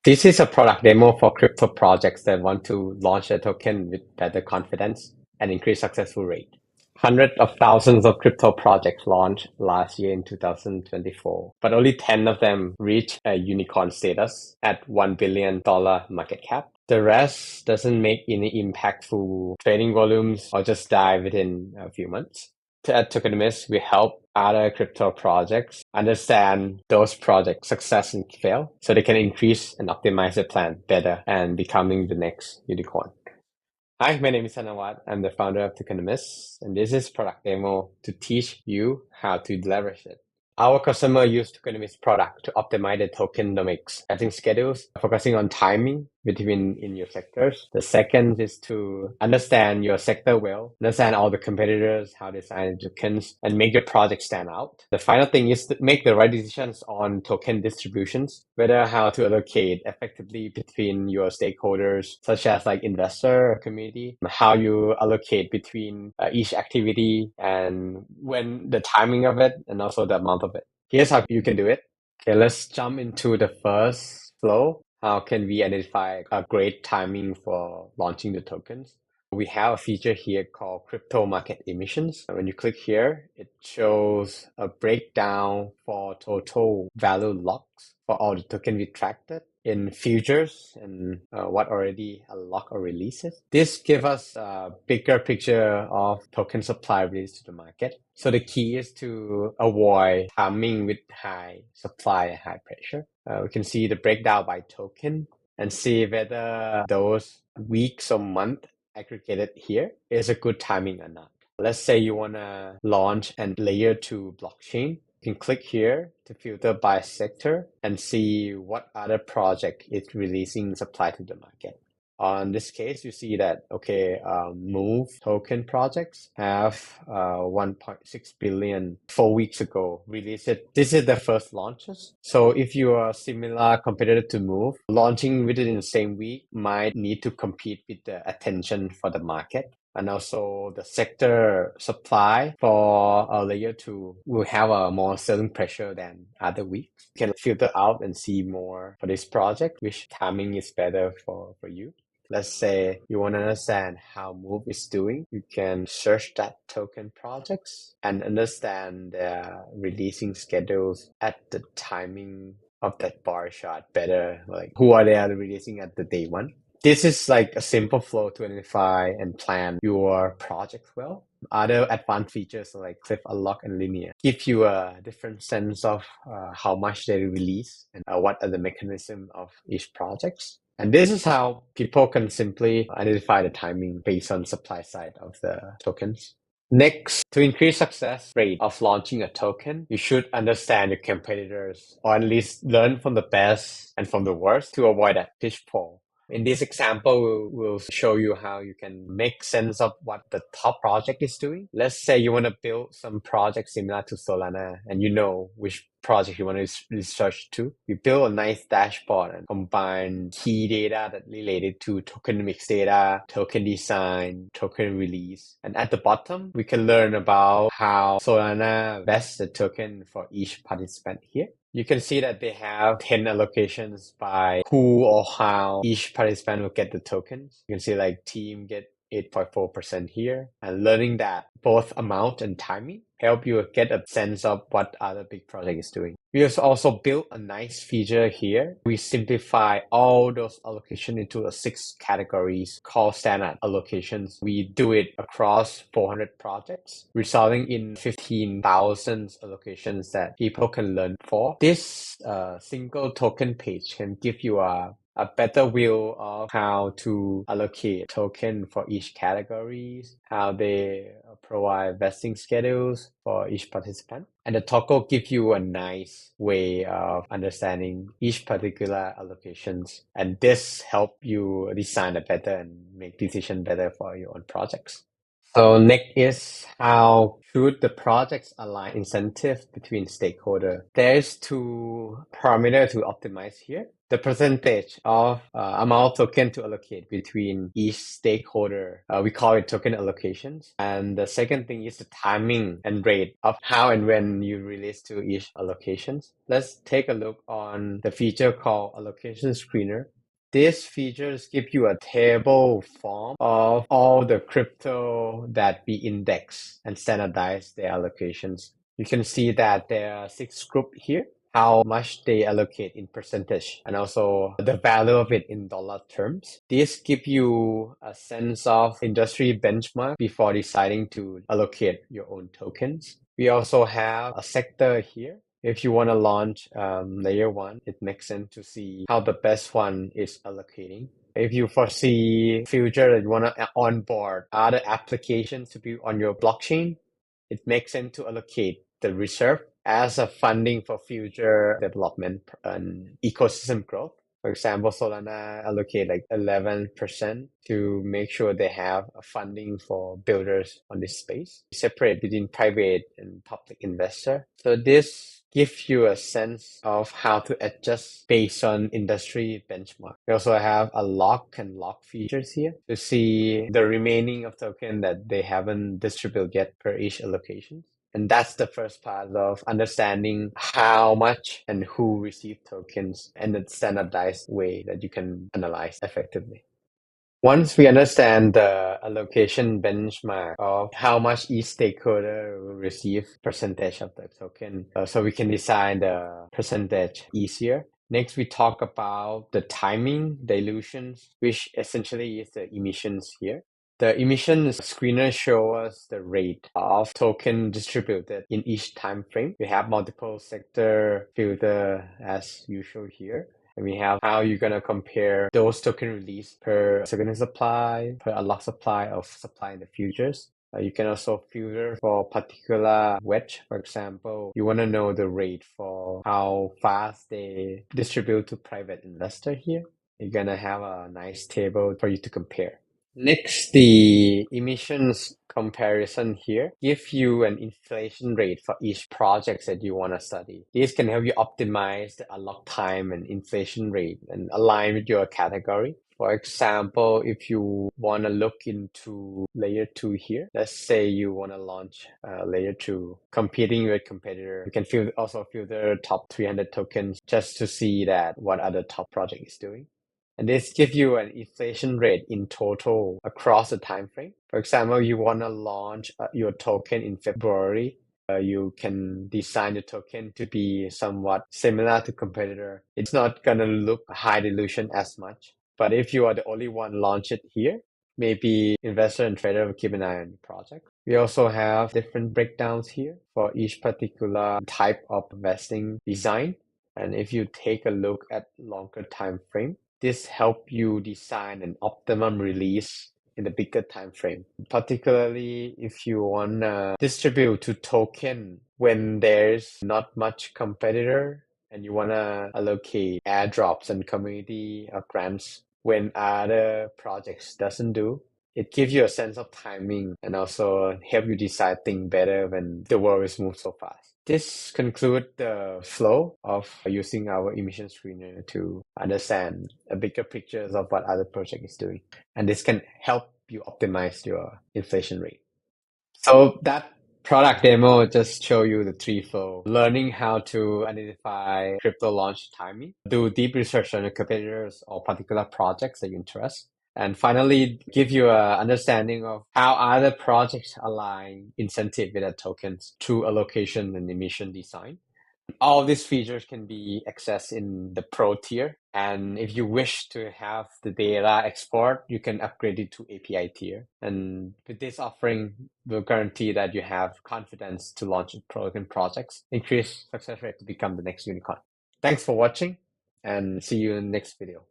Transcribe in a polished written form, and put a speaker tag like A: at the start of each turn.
A: This is a product demo for crypto projects that want to launch a token with better confidence and increase successful rate. Hundreds of thousands of crypto projects launched last year in 2024, but only 10 of them reached a unicorn status at $1 billion market cap. The rest doesn't make any impactful trading volumes or just die within a few months. At Tokenomist, we help other crypto projects understand those projects' success and fail so they can increase and optimize their plan better and becoming the next unicorn. Hi, my name is Tanawat. I'm the founder of Tokenomist, and this is product demo to teach you how to leverage it. Our customer use Tokenomist product to optimize the tokenomics setting schedules, focusing on timing between in your sectors. The second is to understand your sector well, understand all the competitors, how they sign tokens, and make your project stand out. The final thing is to make the right decisions on token distributions, whether how to allocate effectively between your stakeholders, such as like investor or community, how you allocate between each activity and when the timing of it, and also the amount of it. Here's how you can do it. Okay, let's jump into the first flow. How can we identify a great timing for launching the tokens? We have a feature here called crypto market emissions. When you click here, it shows a breakdown for total value locks for all the token we tracked in futures and what already unlocked or releases. This gives us a bigger picture of token supply released to the market. So the key is to avoid timing with high supply and high pressure. We can see the breakdown by token and see whether those weeks or month aggregated here is a good timing or not. Let's say you want to launch and layer 2 blockchain. You can click here to filter by sector and see what other project is releasing supply to the market. On this case, you see that, Move token projects have 1.6 billion 4 weeks ago released it. This is the first launches. So if you are similar competitor to Move, launching within the same week might need to compete with the attention for the market. And also the sector supply for layer 2 will have a more selling pressure than other weeks. You can filter out and see more for this project, which timing is better for you. Let's say you want to understand how Move is doing. You can search that token projects and understand their releasing schedules at the timing of that bar chart better. Like who are they releasing at the day one? This is like a simple flow to identify and plan your project well. Other advanced features like cliff unlock and linear give you a different sense of how much they release and what are the mechanism of each project. And this is how people can simply identify the timing based on supply side of the tokens. Next, to increase success rate of launching a token, you should understand your competitors or at least learn from the best and from the worst to avoid that pitfall. In this example, we'll show you how you can make sense of what the top project is doing. Let's say you want to build some project similar to Solana and you know which project you want to research to. You build a nice dashboard and combine key data that related to tokenomics data, token design, token release. And at the bottom, we can learn about how Solana vests the token for each participant here. You can see that they have 10 allocations by who or how each participant will get the tokens. You can see like team get 8.4% here, and learning that both amount and timing help you get a sense of what other big project is doing. We have also built a nice feature here. We simplify all those allocations into 6 categories called standard allocations. We do it across 400 projects, resulting in 15,000 allocations that people can learn for. This single token page can give you a better view of how to allocate token for each categories, how they provide vesting schedules for each participant. And the toggle gives you a nice way of understanding each particular allocations. And this help you design a better and make decision better for your own projects. So next is how should the projects align incentives between stakeholders. There's 2 parameters to optimize here. the percentage of amount of token to allocate between each stakeholder. We call it token allocations. And the second thing is the timing and rate of how and when you release to each allocations. Let's take a look on the feature called allocation screener. These features give you a table form of all the crypto that we index and standardize their allocations. You can see that there are 6 groups here, how much they allocate in percentage, and also the value of it in dollar terms. These give you a sense of industry benchmark before deciding to allocate your own tokens. We also have a sector here. If you want to launch layer 1, it makes sense to see how the best one is allocating. If you foresee future that you want to onboard other applications to be on your blockchain, it makes sense to allocate the reserve as a funding for future development and ecosystem growth. For example, Solana allocate like 11% to make sure they have a funding for builders on this space, separate between private and public investor. So this gives you a sense of how to adjust based on industry benchmark. We also have a lock and lock features here to see the remaining of token that they haven't distributed yet per each allocation. And that's the first part of understanding how much and who receive tokens and the standardized way that you can analyze effectively. Once we understand the allocation benchmark of how much each stakeholder will receive percentage of the token, so we can design the percentage easier. Next, we talk about the timing dilutions, which essentially is the emissions here. The emissions screener shows us the rate of token distributed in each time frame. We have multiple sector filter as usual here. And we have how you're going to compare those token release per second supply, per unlock supply of supply in the futures. You can also filter for particular wedge. For example, you want to know the rate for how fast they distribute to private investor here. You're going to have a nice table for you to compare. Next, the emissions comparison here gives you an inflation rate for each project that you want to study. This can help you optimize the unlock time and inflation rate and align with your category. For example, if you want to look into layer 2 here, let's say you want to launch layer 2 competing with competitor, you can also filter top 300 tokens just to see that what other top project is doing. And this gives you an inflation rate in total across the time frame. For example, you want to launch your token in February. You can design the token to be somewhat similar to competitor. It's not going to look high dilution as much. But if you are the only one launch it here, maybe investor and trader will keep an eye on the project. We also have different breakdowns here for each particular type of vesting design. And if you take a look at longer time frame, this helps you design an optimum release in the bigger time frame, particularly if you want to distribute to token when there's not much competitor and you want to allocate airdrops and community grants when other projects doesn't do. It gives you a sense of timing and also help you decide things better when the world is moving so fast. This concludes the flow of using our emission screener to understand a bigger picture of what other project is doing. And this can help you optimize your inflation rate. So that product demo just show you the 3 flow. Learning how to identify crypto launch timing, do deep research on your competitors or particular projects that you interest. And finally, give you an understanding of how other projects align incentive with their tokens through allocation and emission design. All of these features can be accessed in the Pro tier. And if you wish to have the data export, you can upgrade it to API tier. And with this offering, we'll guarantee that you have confidence to launch token projects, increase success rate to become the next unicorn. Thanks for watching and see you in the next video.